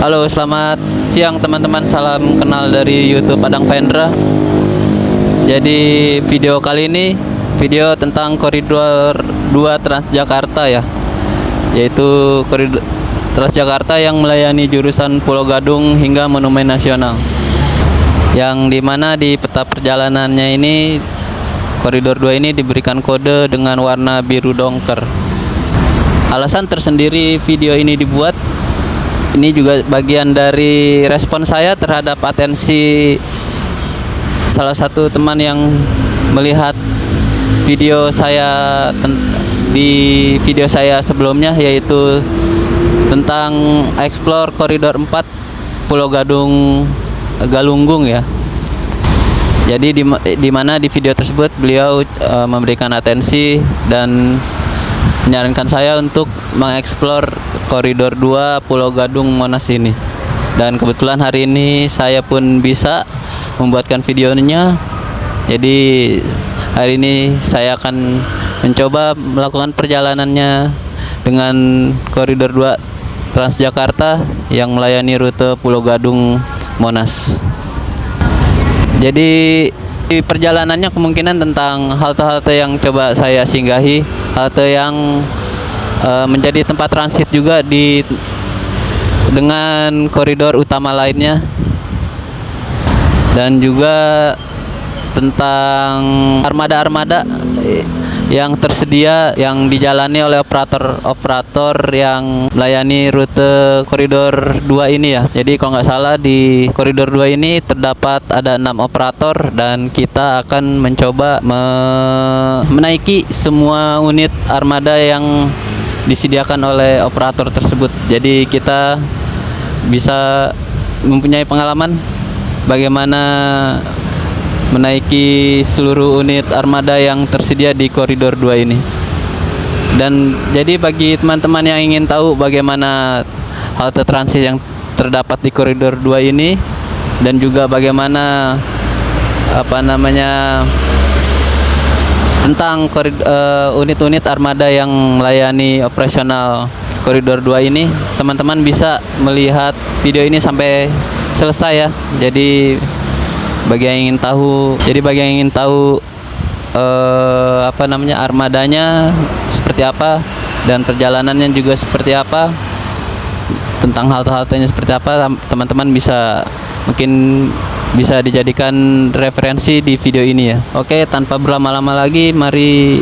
Halo, selamat siang teman-teman. Salam kenal dari YouTube Adang Vendra. Jadi video kali ini video tentang koridor 2 Transjakarta ya. Yaitu koridor Transjakarta yang melayani jurusan Pulau Gadung hingga Monumen Nasional. Yang dimana di peta perjalanannya ini koridor 2 ini diberikan kode dengan warna biru dongker. Alasan tersendiri video ini dibuat, ini juga bagian dari respon saya terhadap atensi salah satu teman yang melihat video saya di video saya sebelumnya, yaitu tentang explore koridor 4 Pulau Gadung Galunggung ya. Jadi di mana di video tersebut beliau memberikan atensi dan menyarankan saya untuk mengeksplor koridor 2 Pulau Gadung Monas ini. Dan kebetulan hari ini saya pun bisa membuatkan videonya. Jadi hari ini saya akan mencoba melakukan perjalanannya dengan koridor 2 Transjakarta yang melayani rute Pulau Gadung Monas. Jadi di perjalanannya kemungkinan tentang halte-halte yang coba saya singgahi, halte yang menjadi tempat transit juga dengan koridor utama lainnya, dan juga tentang armada-armada yang tersedia yang dijalani oleh operator yang melayani rute koridor 2 ini ya. Jadi kalau nggak salah di koridor 2 ini terdapat ada 6 operator, dan kita akan mencoba menaiki semua unit armada yang disediakan oleh operator tersebut. Jadi kita bisa mempunyai pengalaman bagaimana menaiki seluruh unit armada yang tersedia di koridor 2 ini. Dan jadi bagi teman-teman yang ingin tahu bagaimana halte transit yang terdapat di koridor 2 ini, dan juga bagaimana tentang unit-unit armada yang melayani operasional koridor 2 ini, teman-teman bisa melihat video ini sampai selesai ya. Jadi bagi yang ingin tahu armadanya seperti apa dan perjalanannya juga seperti apa, tentang halte-haltenya seperti apa, teman-teman mungkin bisa dijadikan referensi di video ini ya. Oke, tanpa berlama-lama lagi, mari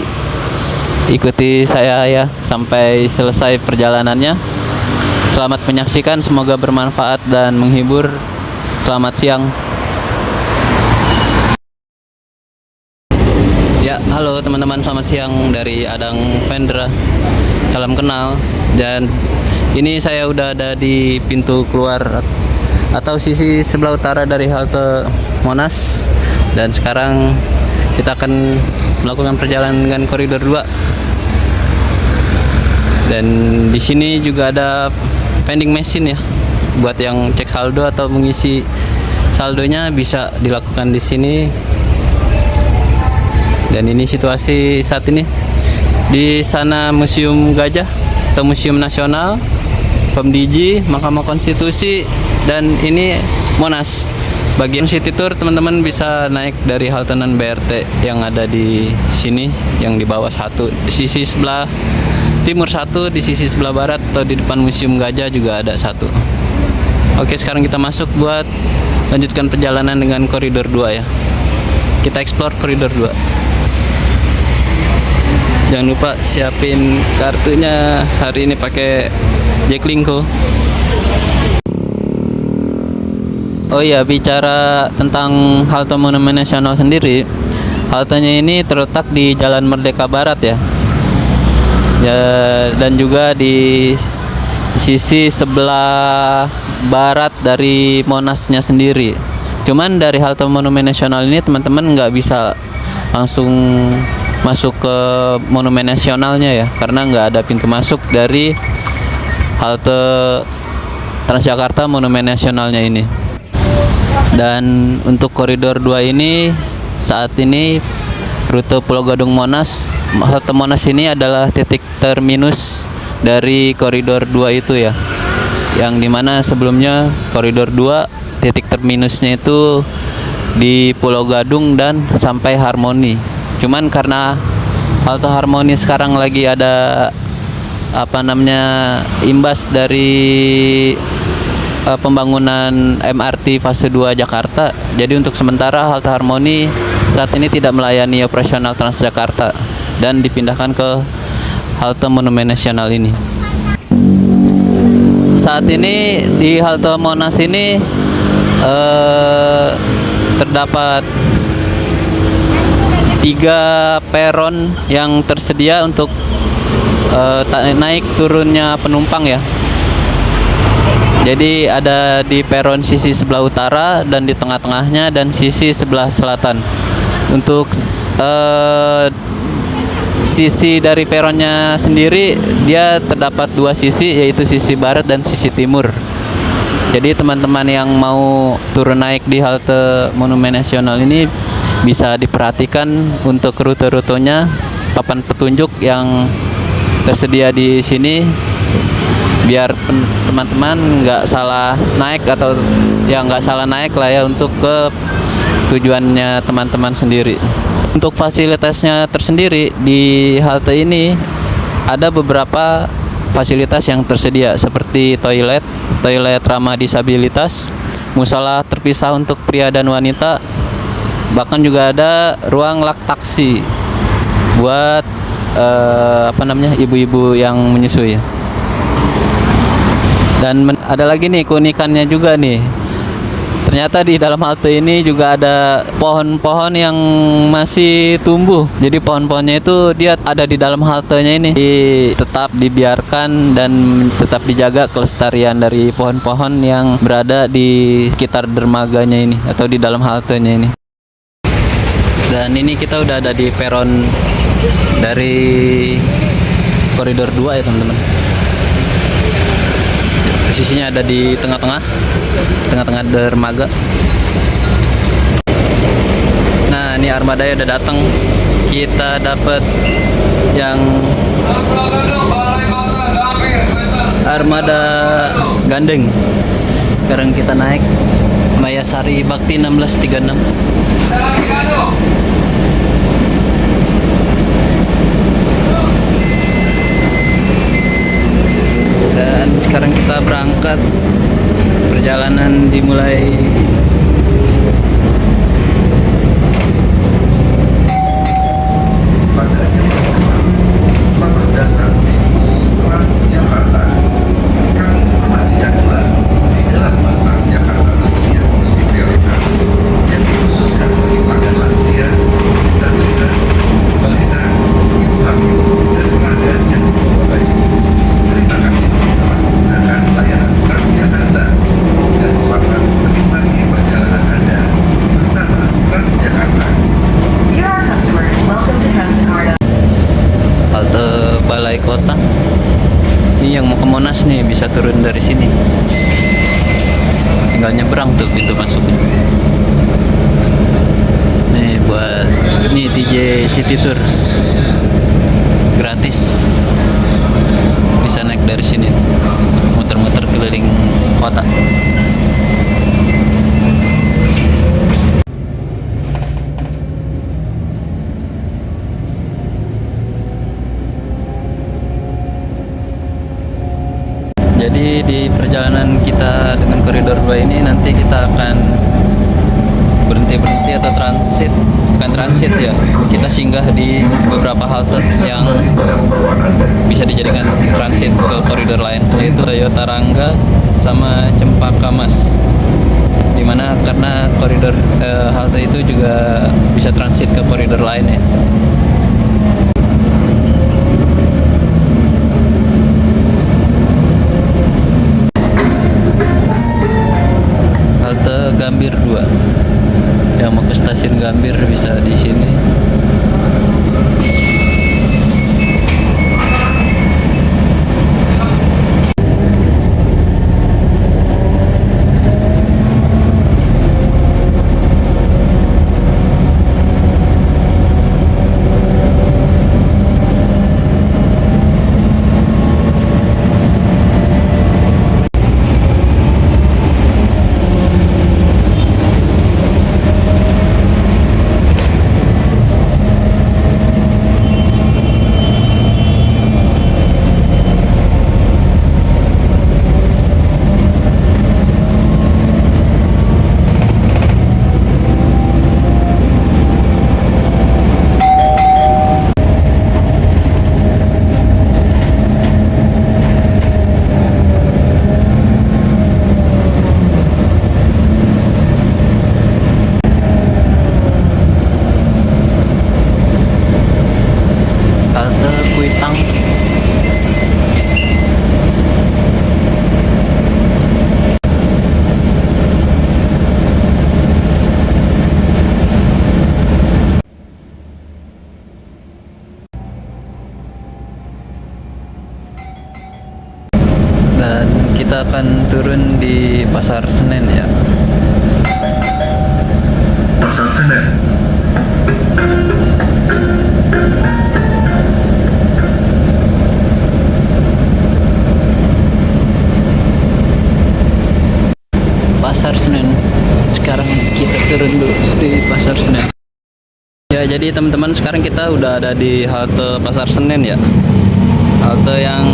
ikuti saya ya sampai selesai perjalanannya. Selamat menyaksikan, semoga bermanfaat dan menghibur. Selamat siang. Ya, halo teman-teman, selamat siang dari Adang Vendra. Salam kenal. Dan ini saya udah ada di pintu keluar atau sisi sebelah utara dari halte Monas, dan sekarang kita akan melakukan perjalanan dengan koridor 2. Dan di sini juga ada vending machine ya, buat yang cek saldo atau mengisi saldonya bisa dilakukan di sini. Dan ini situasi saat ini. Di sana Museum Gajah atau Museum Nasional, PEMDIJ, Mahkamah Konstitusi, dan ini Monas. Bagian city tour teman-teman bisa naik dari halte non BRT yang ada di sini, yang di bawah satu, di sisi sebelah timur satu, di sisi sebelah barat atau di depan Museum Gajah juga ada satu. Oke, sekarang kita masuk buat lanjutkan perjalanan dengan koridor 2 ya. Kita explore koridor 2. Jangan lupa siapin kartunya, hari ini pakai Jaklingko. Oh iya, bicara tentang halte Monumen Nasional sendiri, haltenya ini terletak di Jalan Merdeka Barat ya. Dan juga di sisi sebelah barat dari Monasnya sendiri. Cuman dari halte Monumen Nasional ini teman-teman nggak bisa langsung masuk ke Monumen Nasionalnya ya, karena nggak ada pintu masuk dari halte Transjakarta Monumen Nasionalnya ini. Dan untuk koridor 2 ini, saat ini rute Pulau Gadung Monas, halte Monas ini adalah titik terminus dari koridor 2 itu ya. yang dimana sebelumnya koridor 2 titik terminusnya itu di Pulau Gadung dan sampai Harmoni. Cuman karena halte Harmoni sekarang lagi ada imbas dari pembangunan MRT fase 2 Jakarta. Jadi untuk sementara halte Harmoni saat ini tidak melayani operasional Transjakarta dan dipindahkan ke halte Monumen Nasional ini. Saat ini di halte Monas ini terdapat 3 peron yang tersedia untuk naik turunnya penumpang ya. Jadi ada di peron sisi sebelah utara dan di tengah-tengahnya dan sisi sebelah selatan. Untuk sisi dari peronnya sendiri dia terdapat 2 sisi, yaitu sisi barat dan sisi timur. Jadi teman-teman yang mau turun naik di halte Monumen Nasional ini bisa diperhatikan untuk rute-rutenya, papan petunjuk yang tersedia di sini, biar teman-teman nggak salah naik atau ya nggak salah naik lah ya untuk ke tujuannya teman-teman sendiri. Untuk fasilitasnya tersendiri di halte ini ada beberapa fasilitas yang tersedia seperti toilet ramah disabilitas, musola terpisah untuk pria dan wanita, bahkan juga ada ruang laktaksi buat ibu-ibu yang menyusui. Dan ada lagi nih keunikannya juga nih. Ternyata di dalam halte ini juga ada pohon-pohon yang masih tumbuh. Jadi pohon-pohonnya itu dia ada di dalam haltenya ini. Tetap dibiarkan dan tetap dijaga kelestarian dari pohon-pohon yang berada di sekitar dermaganya ini atau di dalam haltenya ini. Dan ini kita udah ada di peron dari koridor 2 ya teman-teman. Posisinya ada di tengah-tengah dermaga. Nah, ini armadanya udah datang. Kita dapat yang armada gandeng. Sekarang kita naik Mayasari Bakti 1636. Dan sekarang kita berangkat. Perjalanan dimulai. Selamat datang di bus Transjakarta. Kami informasikan pula di dalam bus Transjakarta tersedia kursi prioritas yang dikhususkan bagi pelanggan lansia, disabilitas, balita, ibu hamil, dan pelanggan yang membawa bayi. Terima kasih telah menggunakan layanan Transjakarta dan selamat menikmati perjalanan Anda bersama Transjakarta. Dear our customers, welcome to Transjakarta. Halte Balai Kota. Ini yang mau ke Monas nih bisa turun dari sini. Tinggal nyebrang tuh pintu masuknya. Nih buat ini TJ City Tour gratis. Bisa naik dari sini, muter-muter keliling kota. Jadi di perjalanan kita dengan koridor 2 ini nanti kita akan berhenti atau transit, bukan transit ya, kita singgah di beberapa halte yang bisa dijadikan transit ke koridor lain, yaitu Toyota Rangga sama Cempaka Mas. Dimana karena koridor halte itu juga bisa transit ke koridor lain ya. Halte Gambir 2. Yang mau ke stasiun Gambir bisa di sini. kita akan turun di Pasar Senen ya. Pasar Senen. Pasar Senen. Sekarang kita turun dulu di Pasar Senen. Ya, jadi teman-teman, sekarang kita udah ada di halte Pasar Senen ya. Halte yang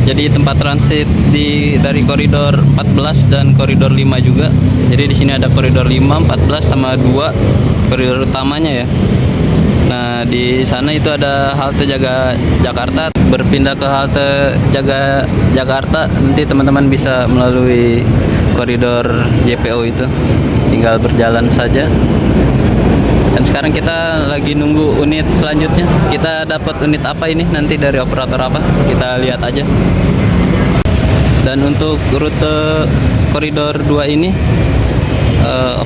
jadi tempat transit dari koridor 14 dan koridor 5 juga. Jadi di sini ada koridor 5, 14 sama 2 koridor utamanya ya. Nah, di sana itu ada halte Jakarta. Berpindah ke halte Jakarta, nanti teman-teman bisa melalui koridor JPO itu. Tinggal berjalan saja. Dan sekarang kita lagi nunggu unit selanjutnya. Kita dapat unit apa ini nanti dari operator apa? Kita lihat aja. Dan untuk rute koridor 2 ini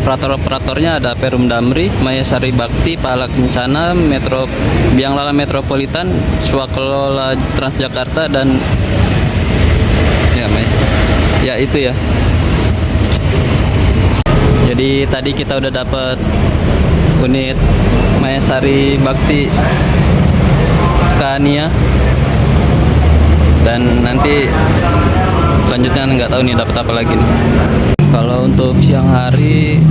operator-operatornya ada Perum Damri, Mayasari Bakti, Pahala Kencana, Biang Lala Metropolitan, Swakelola Transjakarta, dan ya itu ya. Jadi tadi kita udah dapat unit Mayasari Bakti Scania, dan nanti selanjutnya nggak tahu nih dapat apa lagi nih. Kalau untuk siang hari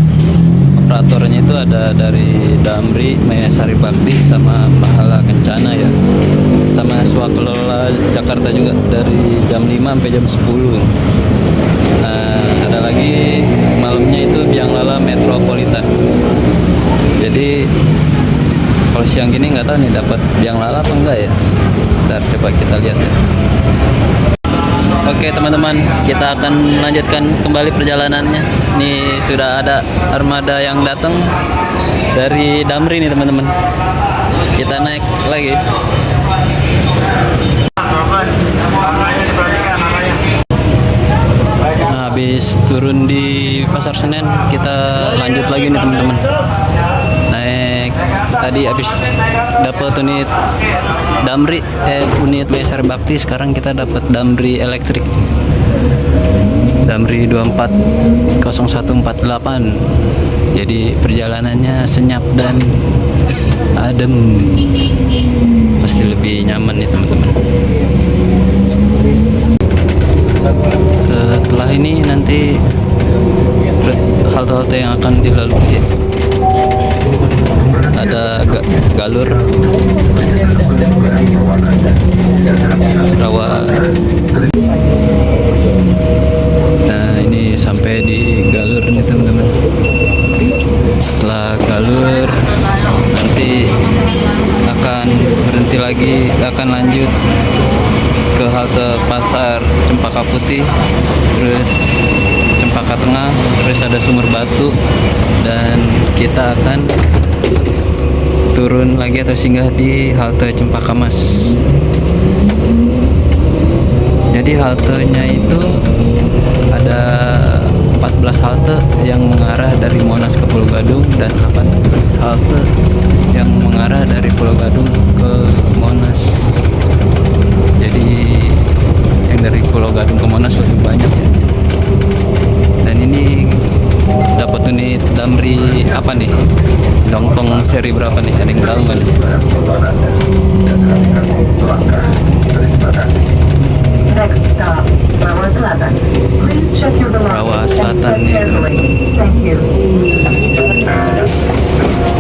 operatornya itu ada dari Damri, Mayasari Bakti, sama Pahala Kencana ya, sama Swakelola Jakarta juga dari jam 5 sampai jam 10. Nah, ada lagi malamnya itu Biang Lala Metropolitan. Jadi kalau siang gini nggak tahu nih dapat Biang Lala apa enggak ya. Ntar coba kita lihat ya. Oke teman-teman, kita akan melanjutkan kembali perjalanannya. Ini sudah ada armada yang datang dari Damri nih teman-teman. Kita naik lagi. Nah, habis turun di Pasar Senen, kita lanjut lagi nih teman-teman. Naik tadi habis dapat unit Damri, unit Mayasari Bakti. Sekarang kita dapat Damri elektrik, Damri 240148. Jadi perjalanannya senyap dan adem, pasti lebih nyaman nih teman-teman. Setelah ini nanti halte-halte yang akan dilalui ada Galur, Rawa. Nah, ini sampai di Galur nih teman-teman. Setelah Galur nanti akan berhenti lagi, akan lanjut ke halte Pasar Cempaka Putih, terus Cempaka Tengah, terus ada Sumur Batu, dan kita akan turun lagi atau singgah di halte Cempaka Mas. Jadi haltenya itu ada 14 halte yang mengarah dari Monas ke Pulau Gadung, dan 18 halte yang mengarah dari Pulau Gadung ke Monas. Jadi yang dari Pulau Gadung ke Monas lebih banyak ya. Dan ini dapat unit Damri apa nih? Dongtong seri berapa nih? Ada yang tahu nggak nih? Terima kasih. Next stop, Rawa Selatan. Please check your Rawa belongings and Selatan step nih. carefully. Thank you.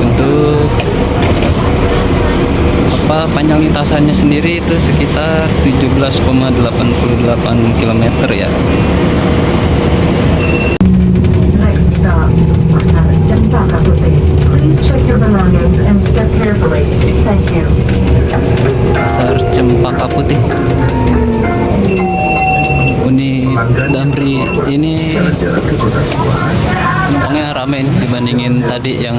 Untuk panjang lintasannya sendiri itu sekitar 17,88 km ya. Next stop, Pasar Cempaka Putih. Please check your belongings and step carefully. Thank you. Pasar Cempaka Putih. Unit Damri ini penumpangnya rame nih dibandingin tadi yang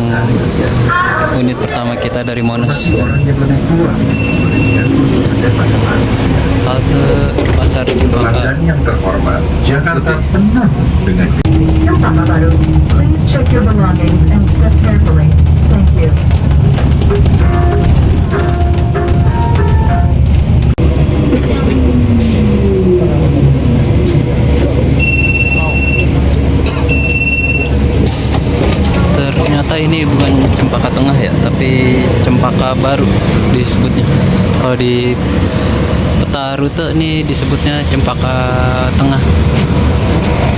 unit pertama kita dari Monas. Halte Pasar Cempaka. Pelanggan yang terhormat, Jakarta penuh dengan Cempaka Baru. Please check your belongings and step carefully. Thank you. tapi Cempaka Baru disebutnya. Kalau di peta rute ini disebutnya Cempaka Tengah.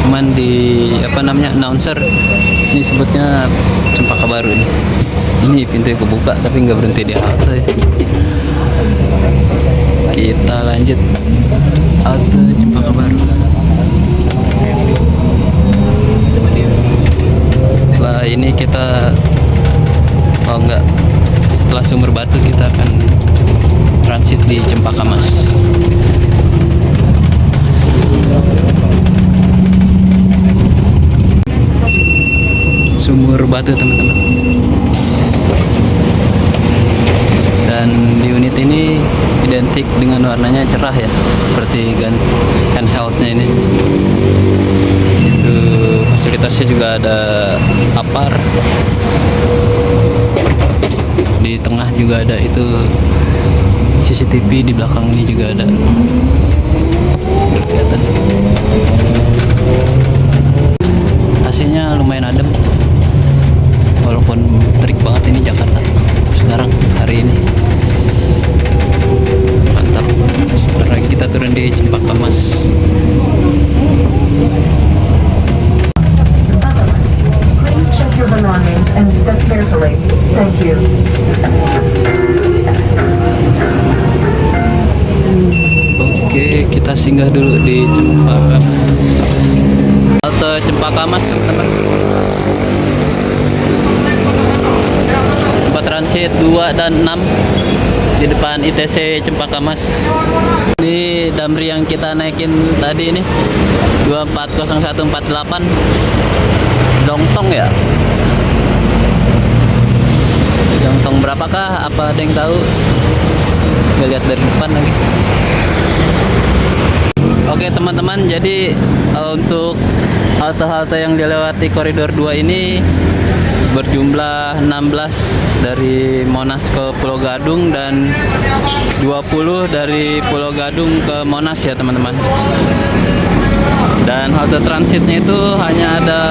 Cuman di announcer ini sebutnya Cempaka Baru ini. Ini pintu kebuka tapi nggak berhenti di halte. Kita lanjut halte Cempaka Baru. Setelah ini kita setelah Sumber Batu kita akan transit di Cempaka Mas. Sumber Batu teman-teman. Dan di unit ini identik dengan warnanya cerah ya, seperti handheldnya ini. Itu fasilitasnya juga ada apar. Di tengah juga ada itu CCTV, di belakang ini juga ada. Kelihatan. AC-nya lumayan adem. Walaupun terik banget ini Jakarta sekarang hari ini. Mantap. Setelah kita turun di Cempaka Mas. Cempaka Mas. Please check your belongings and step carefully. Thank you. Oke, kita singgah dulu di Cempaka Mas. Halte Cempaka Mas teman-teman. Tempat transit 2 dan 6 di depan ITC Cempaka Mas. Ini Damri yang kita naikin tadi ini 240148 Dongtong ya. Dongtong berapakah? Apa ada yang tahu? Nggak lihat dari depan lagi. Oke teman-teman, jadi untuk halte-halte yang dilewati koridor 2 ini berjumlah 16 dari Monas ke Pulau Gadung dan 20 dari Pulau Gadung ke Monas ya teman-teman. Dan halte transitnya itu hanya ada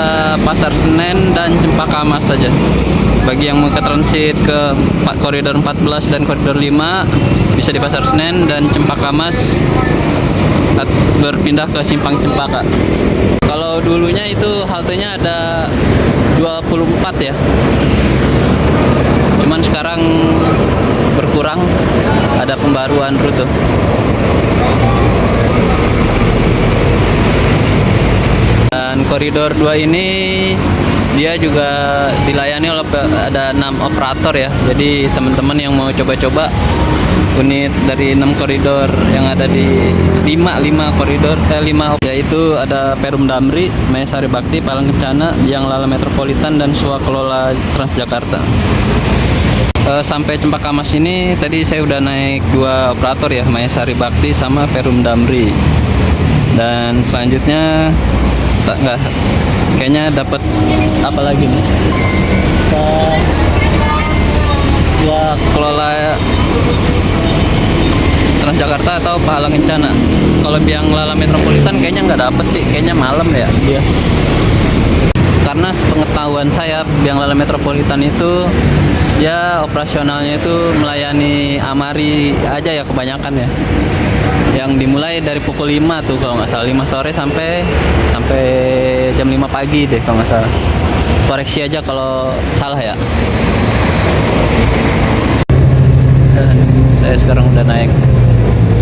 Pasar Senen dan Cempaka Mas saja. Bagi yang mau ke transit ke koridor 14 dan koridor 5 bisa di Pasar Senen, dan Cempaka Mas berpindah ke Simpang Cempaka. Kalau dulunya itu haltenya ada 24 ya. Cuman sekarang berkurang, ada pembaruan rute. Dan koridor 2 ini dia juga dilayani oleh ada 6 operator ya. Jadi teman-teman yang mau coba-coba unit dari 6 koridor yang ada di 5 koridor 5, yaitu ada Perum Damri, Mayasari Bakti, Palang Kencana, Biang Lala Metropolitan, dan Swakelola Transjakarta. Sampai Cempaka Mas ini tadi saya udah naik 2 operator ya, Mayasari Bakti sama Perum Damri. Dan selanjutnya kayaknya dapat apa lagi nih? Kelola Transjakarta atau Palang Kencana. Kalau Biang Lala Metropolitan kayaknya nggak dapet sih, kayaknya malam ya dia. Karena sepengetahuan saya Biang Lala Metropolitan itu ya operasionalnya itu melayani Amari aja ya kebanyakan ya. Yang dimulai dari pukul 5 tuh kalau nggak salah, 5 sore sampai jam 5 pagi deh kalau nggak salah. Koreksi aja kalau salah ya. Dan saya sekarang udah naik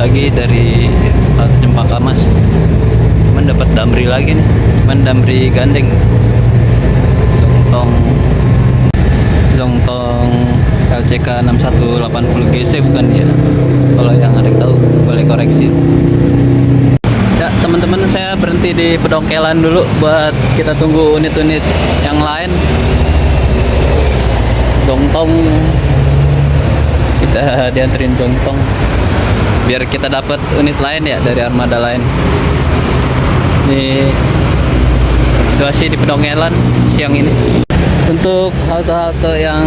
lagi dari halte Cempaka Mas. Cuman dapat Damri lagi nih, cuman Damri gandeng. Zongtong LCK 6180 GC bukan ya. Kalau yang ada yang tahu boleh koreksi. Ya teman-teman, saya berhenti di Pedongkelan dulu buat kita tunggu unit-unit yang lain. Zongtong, kita dianterin Zongtong biar kita dapat unit lain ya dari armada lain. Ini situasi di Pedongkelan siang ini. Untuk halte-halte yang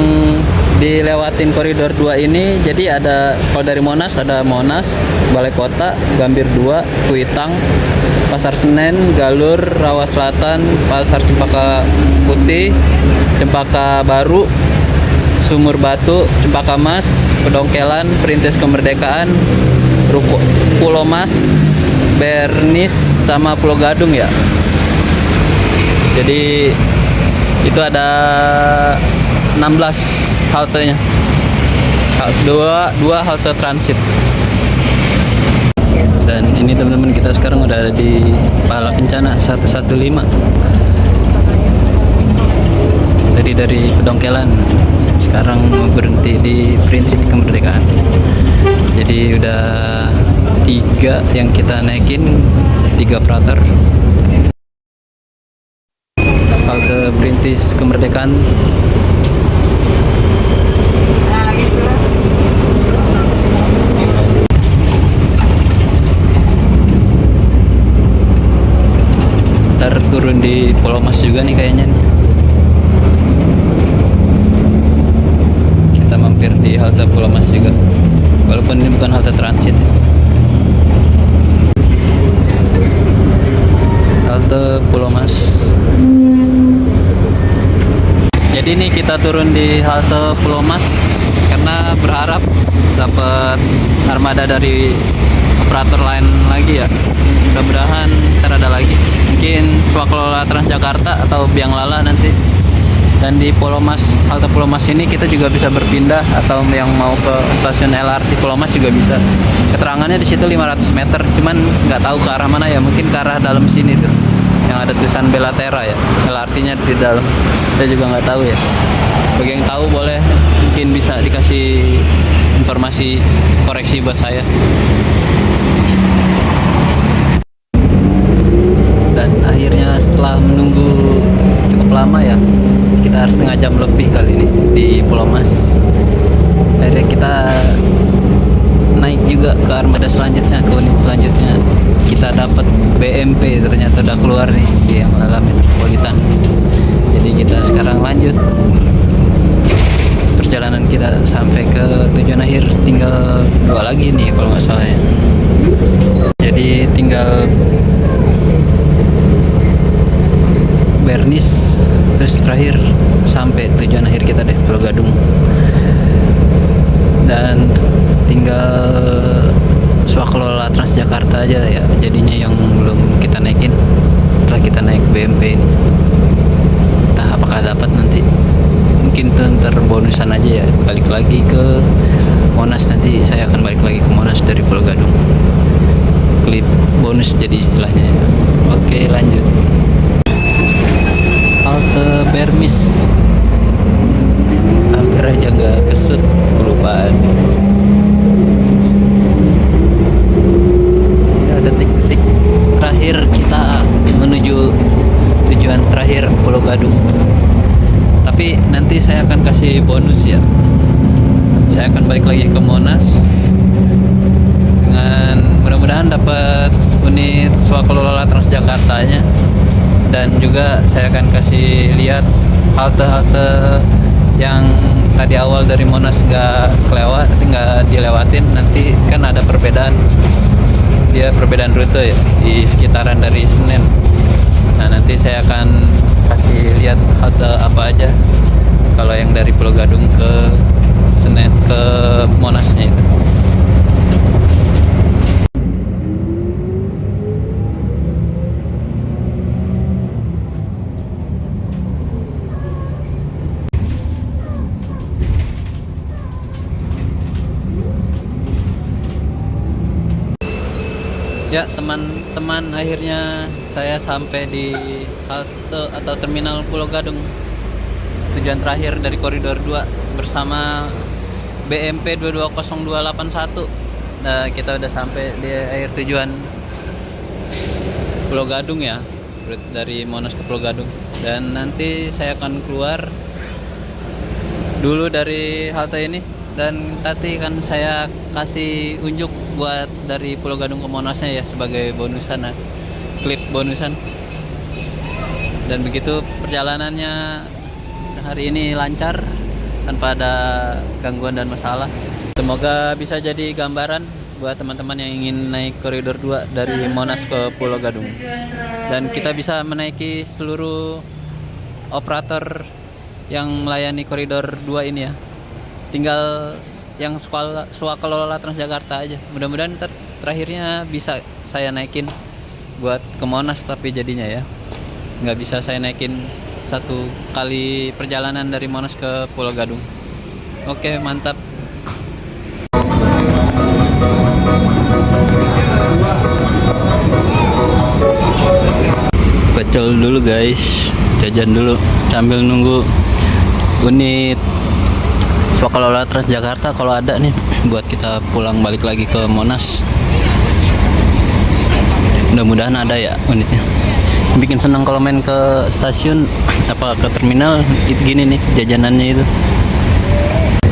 dilewatin koridor 2 ini, jadi ada kalau dari Monas ada Monas, Balai Kota, Gambir 2, Kuitang, Pasar Senen, Galur, Rawa Selatan, Pasar Cempaka Putih, Cempaka Baru, Sumur Batu, Cempaka Mas, Pedongkelan, Perintis Kemerdekaan, Pulau Mas, Bernis, sama Pulau Gadung ya. Jadi itu ada 16 haltenya. Dua halte transit. Dan ini teman-teman, kita sekarang udah ada di Pahala Kencana 115. Tadi dari Pedongkelan, sekarang berhenti di Prinsip Kemerdekaan. Jadi udah 3 yang kita naikin, 3 operator. Halte Perintis Kemerdekaan. Ntar turun di Pulau Mas juga nih kayaknya nih. Kita mampir di halte Pulau Mas juga, walaupun ini bukan halte transit ya. Halte Pulau Mas. Jadi ini kita turun di halte Pulau Mas karena berharap dapat armada dari operator lain lagi ya. Mudah-mudahan ntar ada lagi, mungkin Swakelola Transjakarta atau Biang Lala nanti. Dan di Pulau Mas, halte Pulau Mas ini kita juga bisa berpindah, atau yang mau ke stasiun LRT Pulau Mas juga bisa. Keterangannya di situ 500 meter, cuman nggak tahu ke arah mana ya, mungkin ke arah dalam sini tuh yang ada tulisan Belatera ya, LRT-nya di dalam. Saya juga nggak tahu ya. Bagi yang tahu boleh mungkin bisa dikasih informasi koreksi buat saya. Dan akhirnya setelah menunggu cukup lama ya, sekitar setengah jam lebih kali ini di Pulau Mas, akhirnya kita naik juga ke armada selanjutnya, ke unit selanjutnya. Kita dapat BMP, ternyata udah keluar nih di Malala Metropolitan. Jadi kita sekarang lanjut perjalanan kita sampai ke tujuan akhir. Tinggal 2 lagi nih kalau nggak salah ya. Jadi tinggal Bernis, terus terakhir sampai tujuan akhir kita deh, Pulau Gadung. Dan tinggal Swakelola Transjakarta aja ya, jadinya yang belum kita naikin setelah kita naik BMP ini. Entah apakah dapat nanti, mungkin ntar bonusan aja ya, balik lagi ke Monas. Nanti saya akan balik lagi ke Monas dari Pulau Gadung, klip bonus jadi istilahnya ya. Oke, lanjut. Halte Bermis, hampir aja nggak kesut, kelupaan. Ya, detik-detik terakhir kita menuju tujuan terakhir Pulau Gadung. Tapi nanti saya akan kasih bonus ya. Saya akan balik lagi ke Monas dengan mudah-mudahan dapat unit Swakelola Transjakartanya. Dan juga saya akan kasih lihat halte-halte yang tadi awal dari Monas nggak dilewatin. Nanti kan ada perbedaan rute ya di sekitaran dari Senen. Nah, nanti saya akan kasih lihat halte apa aja kalau yang dari Pulau Gadung ke Senen, ke Monasnya itu. Ya teman-teman, akhirnya saya sampai di halte atau terminal Pulau Gadung, tujuan terakhir dari koridor 2 bersama BMP 220281. Nah, kita udah sampai di akhir tujuan Pulau Gadung ya, dari Monas ke Pulau Gadung. Dan nanti saya akan keluar dulu dari halte ini, dan tadi kan saya kasih unjuk buat dari Pulau Gadung ke Monasnya ya, sebagai bonusan, klip bonusan. Dan begitu perjalanannya hari ini lancar tanpa ada gangguan dan masalah. Semoga bisa jadi gambaran buat teman-teman yang ingin naik koridor 2 dari Monas ke Pulau Gadung, dan kita bisa menaiki seluruh operator yang melayani koridor 2 ini ya. tinggal yang swakelola Transjakarta aja. Mudah-mudahan terakhirnya bisa saya naikin buat ke Monas, tapi jadinya ya nggak bisa saya naikin satu kali perjalanan dari Monas ke Pulau Gadung. Oke, mantap. Pecel dulu guys, jajan dulu sambil nunggu unit swakelola Transjakarta kalau ada nih buat kita pulang balik lagi ke Monas. Mudah-mudahan ada ya unitnya. Bikin senang kalau main ke stasiun apa ke terminal itu gini nih jajanannya itu.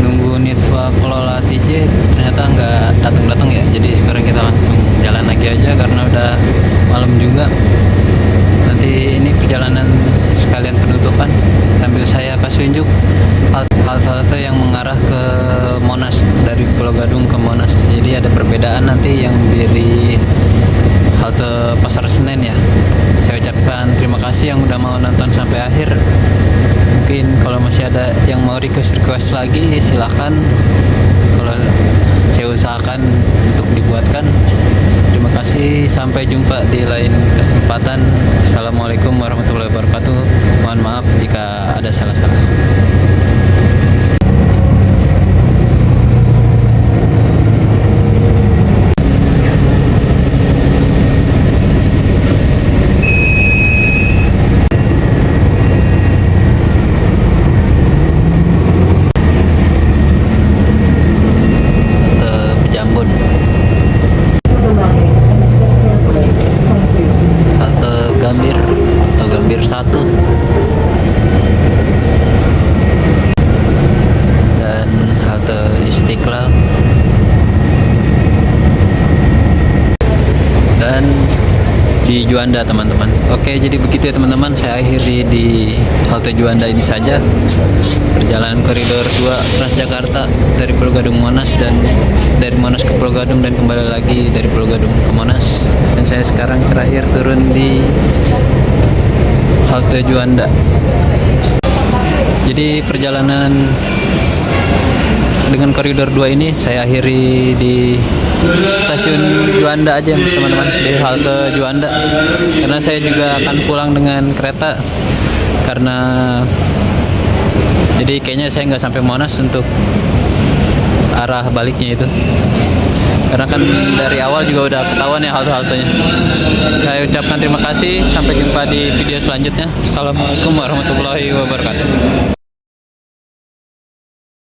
Nunggu unit swakelola TJ ternyata nggak datang ya, jadi sekarang kita langsung jalan lagi aja karena udah malam juga. Nanti ini perjalanan sekalian penutupan sambil saya kasih unjuk halte yang mengarah ke Monas, dari Pulau Gadung ke Monas. Jadi ada perbedaan nanti yang dari halte Pasar Senen ya. Saya ucapkan terima kasih yang udah mau nonton sampai akhir. Mungkin kalau masih ada yang mau request lagi silahkan, kalau saya usahakan untuk dibuatkan. Terima kasih, sampai jumpa di lain kesempatan. Assalamualaikum warahmatullahi wabarakatuh. Mohon maaf jika ada salah-salah. Gambir 1 dan halte Istiqlal dan di Juanda teman-teman. Oke, jadi begitu ya teman-teman, saya akhiri di halte Juanda ini saja perjalanan koridor 2 Transjakarta dari Pulau Gadung Monas, dan dari Monas ke Pulau Gadung dan kembali lagi dari Pulau Gadung ke Monas. Dan saya sekarang terakhir turun di halte Juanda. Jadi perjalanan dengan koridor 2 ini saya akhiri di stasiun Juanda aja teman-teman, di halte Juanda, karena saya juga akan pulang dengan kereta, karena jadi kayaknya saya nggak sampai Monas untuk arah baliknya itu, karena kan dari awal juga udah ketahuan ya halte-haltenya. Saya ucapkan terima kasih, sampai jumpa di video selanjutnya. Assalamualaikum warahmatullahi wabarakatuh.